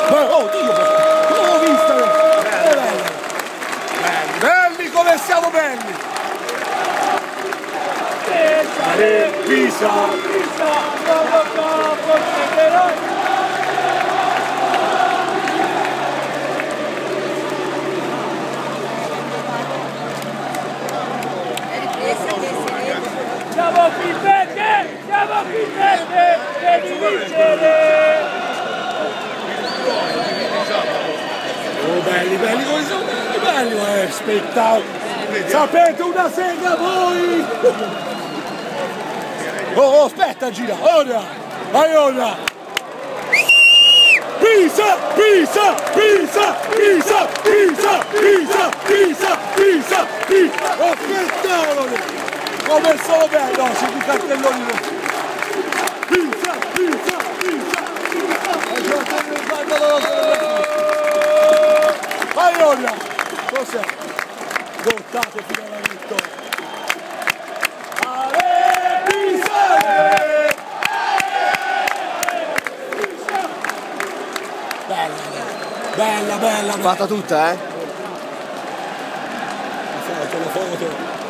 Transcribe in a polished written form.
Oh Dio, come l'ho vista? Belli, belli come siamo belli! Pisa! Siamo Pippette di vincere! Oh belli, belli come sono belli, spettacolo! Sapete una sega voi! Oh, aspetta, gira, ora! Vai ora! Pisa, Pisa, Pisa, Pisa, Pisa, Pisa, Pisa, Pisa, Pisa! Oh, spettacolo! Come sono belli! No, c'è di cartelloni! Pisa, Pisa, Pisa, vai ora! Cos'è? Dottate fino alla vittoria! Ale Pisa! Bella, bella, bella! Fatta tutta, La foto!